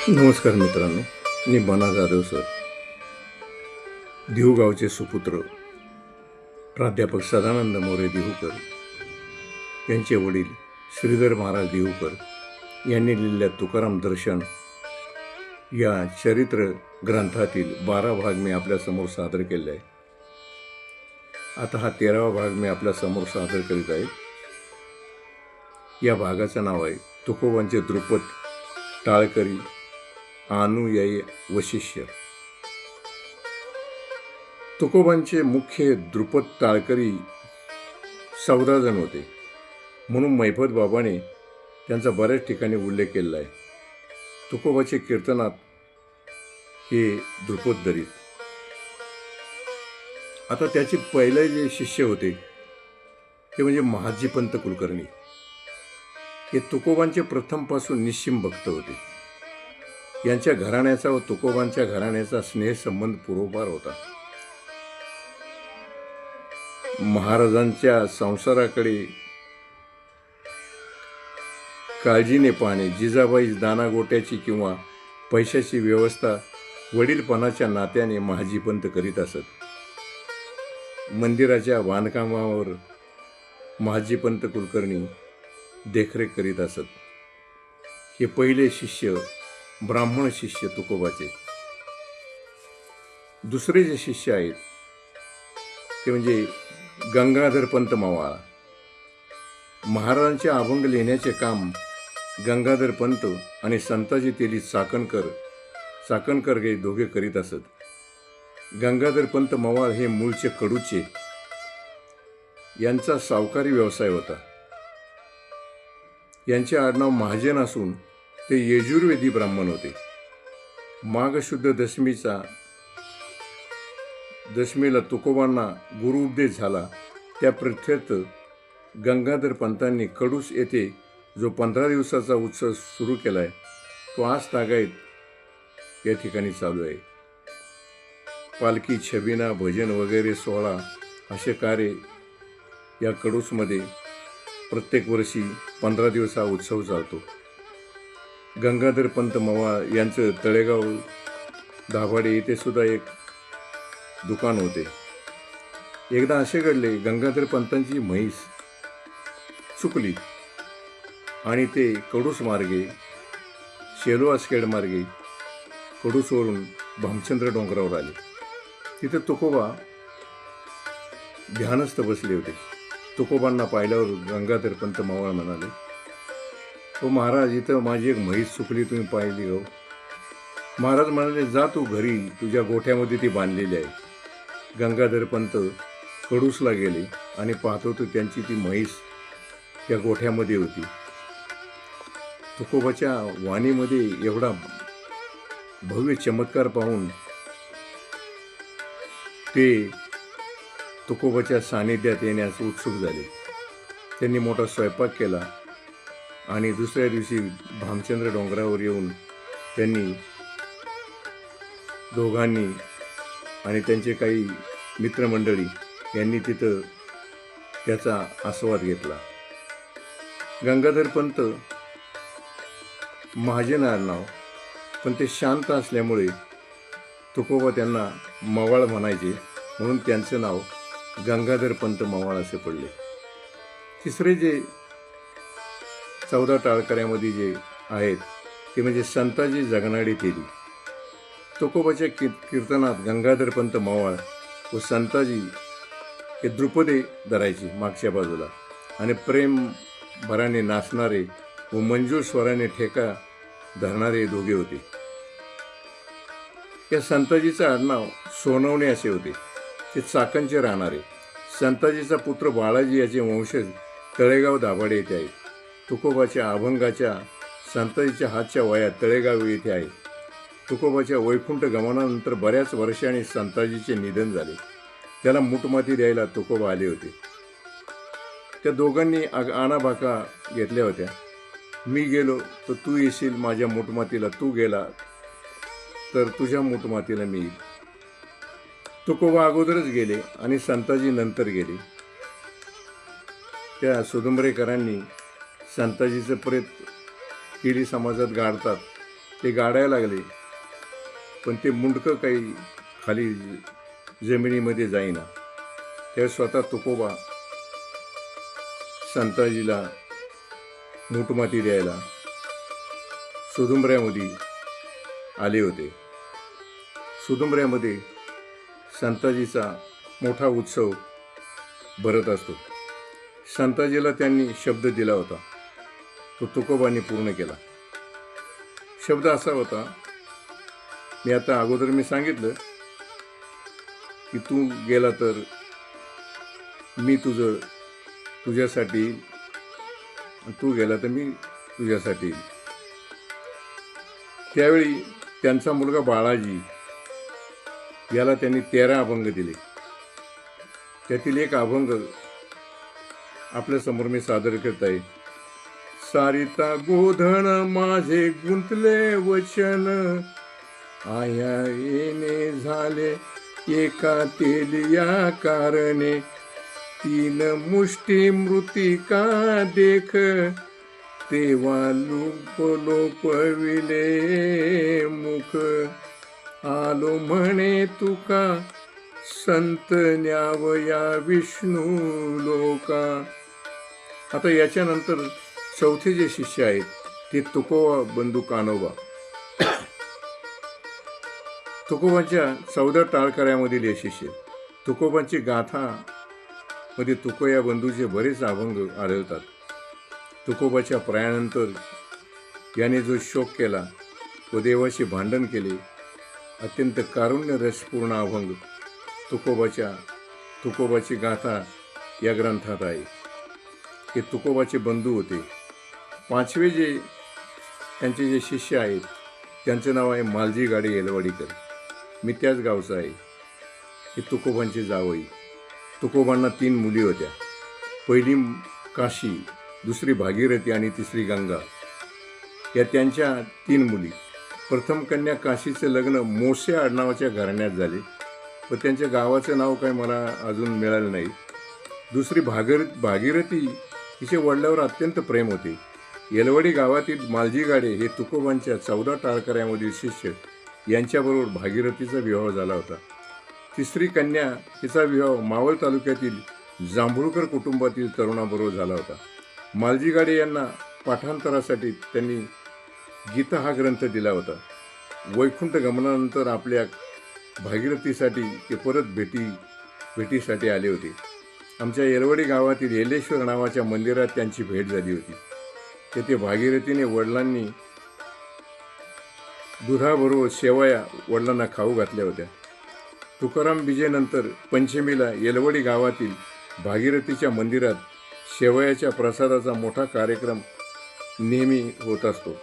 नमस्कार मित्रांनो, मी बना जाधव सर. देहूगावचे सुपुत्र प्राध्यापक सदानंद मोरे देहूकर यांचे वडील श्रीधर महाराज देहूकर यांनी लिहिलेल्या तुकाराम दर्शन या चरित्र ग्रंथातील 12 भाग मी आपल्यासमोर सादर केले आहे. आता हा 13वा भाग मी आपल्यासमोर सादर करीत आहे. या भागाचं नाव आहे तुकोबांचे द्रुपद टाळकरी अनुयायी व शिष्य. तुकोबांचे मुख्य द्रुपद टाळकरी 14 जण होते, म्हणून मैफत बाबाने त्यांचा बऱ्याच ठिकाणी उल्लेख केलेला आहे. तुकोबाचे कीर्तनात हे द्रुपद दरीत. आता त्याचे पहिले जे शिष्य होते ते म्हणजे महाजीपंत कुलकर्णी. हे तुकोबांचे प्रथमपासून निश्चिम भक्त होते. यांच्या घराण्याचा व तुकोबांच्या घराण्याचा स्नेहसंबंध पूर्वपार होता. महाराजांच्या संसाराकडे काळजीने पाहणे, जिजाबाई दानागोट्याची किंवा पैशाची व्यवस्था वडीलपणाच्या नात्याने महाजीपंत करीत असत. मंदिराच्या बांधकामावर महाजीपंत कुलकर्णी देखरेख करीत असत. हे पहिले शिष्य ब्राह्मण शिष्य तुकोबाचे. दुसरे जे शिष्य आहेत ते म्हणजे गंगाधरपंत मवाळा. महाराजांचे अभंग लिहिण्याचे काम गंगाधरपंत आणि संताजी तेली चाकणकर हे दोघे करीत असत. गंगाधरपंत मवाळ हे मूळचे कडूचे. यांचा सावकारी व्यवसाय होता. यांचे आडनाव महाजन असून ते यजुर्वेदी ब्राह्मण होते. माघ शुद्ध दशमीला तुकोबांना गुरु उपदेश झाला. त्या प्रीत्यर्थ गंगाधर पंतांनी कडूस येथे जो 15 दिवसाचा उत्सव सुरू केला आहे तो आज तागायत या ठिकाणी चालू आहे. पालखी, छबिना, भजन वगैरे सोहळा असे कार्य या कडूसमध्ये प्रत्येक वर्षी 15 दिवस हा उत्सव चालतो. गंगाधरपंत मवाळ यांचं तळेगाव दाभाडे येथे सुद्धा एक दुकान होते. एकदा असे घडले, गंगाधरपंतांची म्हैस चुकली आणि ते कडूस मार्गे शेलोआसखेड मार्गे कडूसवरून भामचंद्र डोंगरावर आले. तिथे तुकोबा ध्यानस्थ बसले होते. तुकोबांना पाहिल्यावर गंगाधरपंत मवाळ म्हणाले, हो महाराज, इथं माझी एक म्हैस चुकली, तुम्ही पाहिली हो. महाराज म्हणाले, जा तू घरी, तुझ्या गोठ्यामध्ये ती बांधलेली आहे. गंगाधरपंत कडूसला गेले आणि पाहत होते त्यांची ती म्हैस त्या गोठ्यामध्ये होती. तुकोबाच्या वाणीमध्ये एवढा भव्य चमत्कार पाहून ते तुकोबाच्या सानिध्यात येण्यास उत्सुक झाले. त्यांनी मोठा स्वयंपाक केला आणि दुसऱ्या दिवशी भामचंद्र डोंगरावर येऊन त्यांनी दोघांनी आणि त्यांचे काही मित्रमंडळी यांनी तिथं त्याचा आस्वाद घेतला. गंगाधरपंत महाजन आडनाव, पण ते शांत असल्यामुळे तुकोबा त्यांना मवाळ म्हणायचे, म्हणून त्यांचं नाव गंगाधरपंत मवाळ असे पडले. तिसरे जे 14 टाळकऱ्यामध्ये जे आहेत ते म्हणजे संताजी जगनाडे तेली. तुकोबाच्या कीर्तनात गंगाधरपंत मवाळ व संताजी हे द्रुपदे धरायचे मागच्या बाजूला आणि प्रेम भराने नाचणारे व मंजूळ स्वराने ठेका धरणारे दोघे होते. या संताजीचं आडनाव सोनवणे असे होते. ते चाकणचे राहणारे. संताजीचा पुत्र बाळाजी याचे वंशज तळेगाव दाभाडे येथे आहेत. तुकोबाच्या अभंगाच्या संताजीच्या हातच्या वयात तळेगाव येथे आहे. तुकोबाच्या वैकुंठ गमनानंतर बऱ्याच वर्षांनी संताजीचे निधन झाले. त्याला मुठमाती द्यायला तुकोबा आले होते. त्या दोघांनी आणाभाका घेतल्या होत्या. मी गेलो तर तू येशील माझ्या मुठमातीला, तू गेला तर तुझ्या मुठमातीला मी येईल. तुकोबा अगोदरच गेले आणि संताजी नंतर गेले. त्या सुदुंबरेकरांनी संताजीचं प्रेत केली समाजात गाडतात ते गाडायला लागले, पण ते मुंडकं काही खाली जमिनीमध्ये जाईना. त्यावेळेस स्वतः तुकोबा संताजीला मूठमाती द्यायला सुदुंबऱ्यामध्ये आले होते. सुदुंबऱ्यामध्ये संताजीचा मोठा उत्सव भरत असतो. संताजीला त्यांनी शब्द दिला होता, तो तुकोबांनी पूर्ण केला. शब्द असा होता, मी आता अगोदर मी सांगितलं की तू गेला तर मी तुझ्यासाठी येईल, तू गेला तर मी तुझ्यासाठी येईल. त्यावेळी त्यांचा मुलगा बाळाजी याला त्यांनी 13 अभंग दिले. त्यातील एक अभंग आपल्यासमोर मी सादर करत आहे. सारिता गोधन माझे गुंतले वचन, आया येणे झाले एका तेलिया कारणे, 3 मुष्टी मृतिका देख, तेव्हा लोपविले मुख, आलो म्हणे तुका संत न्यावया विष्णू लोका. आता याच्यानंतर चौथे जे शिष्य आहेत ते तुकोबा बंधू कान्होबा. तुकोबांच्या 14 टाळकऱ्यामधील हे शिष्य. तुकोबांची गाथा मध्ये तुकोया बंधूचे बरेच अभंग आढळतात. तुकोबाच्या प्रयाणानंतर याने जो शोक केला व देवाशी भांडण केले, अत्यंत कारुण्य रसपूर्ण अभंग तुकोबाची गाथा या ग्रंथात आहे. हे तुकोबाचे बंधू होते. 5वे त्यांचे जे शिष्य आहेत त्यांचं नाव आहे मालजी गाडे येलवाडीकर. मी त्याच गावचा आहे. हे तुकोबांचे जावई. तुकोबांना 3 मुली होत्या. पहिली काशी, दुसरी भागीरथी आणि तिसरी गंगा. या त्यांच्या 3 मुली. प्रथम कन्या काशीचं लग्न मोसे आडनावाच्या घराण्यात झाले, व त्यांच्या गावाचं नाव काय मला अजून मिळालं नाही. दुसरी भागीरथी हिचे वडिलांवर अत्यंत प्रेम होते. येलवाडी गावातील मालजी गाडे हे तुकोबांच्या 14 टाळकऱ्यामधील शिष्य यांच्याबरोबर भागीरथीचा विवाह झाला होता. तिसरी कन्या हिचा विवाह मावळ तालुक्यातील जांभूळकर कुटुंबातील तरुणाबरोबर झाला होता. मालजी गाडे यांना पाठांतरासाठी त्यांनी गीता हा ग्रंथ दिला होता. वैकुंठ गमनानंतर आपल्या भागीरथीसाठी ते परत भेटीसाठी आले होते. आमच्या येलवाडी गावातील येलेश्वर नावाच्या मंदिरात त्यांची भेट झाली होती. तेथे भागीरथीने वडिलांनी दुधाबरोबर शेवया वडिलांना खाऊ घातल्या होत्या. तुकाराम बीजेनंतर पंचमीला येलवाडी गावातील भागीरथीच्या मंदिरात शेवयाच्या प्रसादाचा मोठा कार्यक्रम नेहमी होत असतो.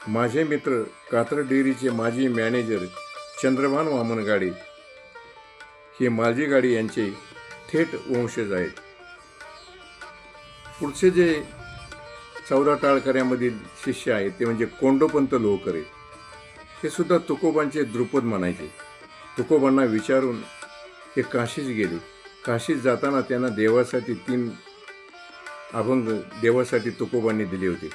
माझे मित्र कात्र डेअरीचे माजी मॅनेजर चंद्रभान वामन गाडे हे मालजी गाडे यांचे थेट वंशज आहेत. पुढचे जे 14 टाळकऱ्यामधील शिष्य आहेत ते म्हणजे कोंडोपंत लोहकरे. हे सुद्धा तुकोबांचे द्रुपद म्हणायचे. तुकोबांना विचारून ते काशीस गेले. काशीस जाताना त्यांना देवासाठी 3 अभंग देवासाठी तुकोबांनी दिले होते.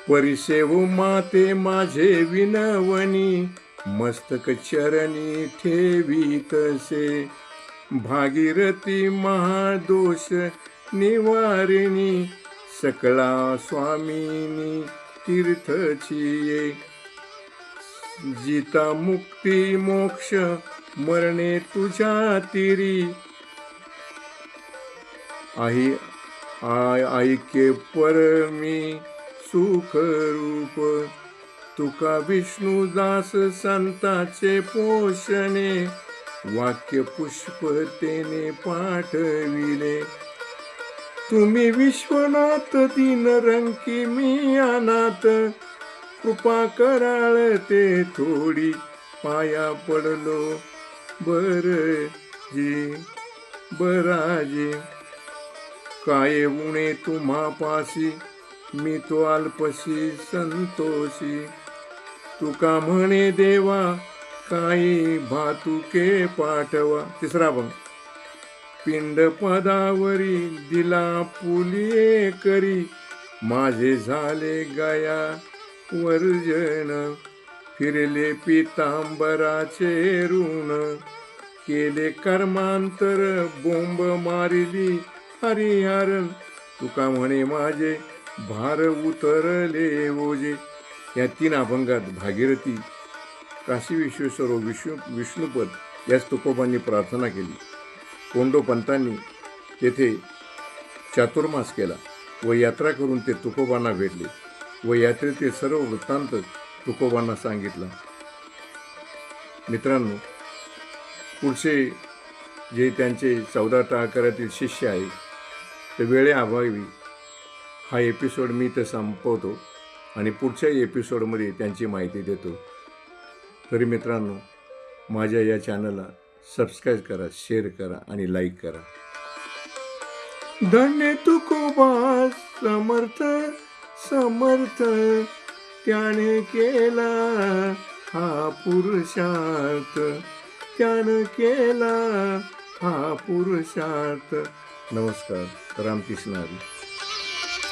परिसेवू माते माझे विनवणी, मस्तक चरणी ठेवी तसे, भागीरथी महादोष निवारिणी, सकळा स्वामिनी तीर्थची ये, जिता मुक्ती मोक्ष मरणे तुझ्या तिरी, ऐके परमी सुख रूप, तुका विष्णुदास संताचे पोषणे, वाक्य पुष्पतेने पाठविले, तुम्ही विश्वनाथ दीन रंकी मी अनाथ, कृपा कराळ ते थोडी पाया पडलो बराजी, काय उणे तुम्हा पाशी मी तो अल्पशी संतोषी, तुका म्हणे देवा काही भातुके पाठवा. तिसरा पण पिंड पदावरी दिला पुलिये करी, माझे झाले गया वर्जन, फिरले पितांबराचे ऋण, केले कर्मांतर, बोंब मारिली हरिहरण, तुका म्हणे माझे भार उतरले ओझे. या 3 अभंगात भागीरथी, काशी विश्वेश्वर व विष्णुपद याच तुकोबांनी प्रार्थना केली. कोंडोपंतांनी तेथे चातुर्मास केला व यात्रा करून ते तुकोबांना भेटले व यात्रेतील सर्व वृत्तांत तुकोबांना सांगितला. मित्रांनो, पुढचे जे त्यांचे 14 टाळकऱ्यातील शिष्य आहे ते वेळेअभावी हा एपिसोड मी इथं संपवतो आणि पुढच्या एपिसोडमध्ये त्यांची माहिती देतो. तरी मित्रांनो, माझ्या या चॅनलला सबस्क्राईब करा, शेअर करा आणि लाईक करा. धन्य तुकोबा समर्थ समर्थ, त्याने केला हा पुरुषार्थ, त्यानं केला हा पुरुषार्थ. नमस्कार. रामकृष्ण हरी.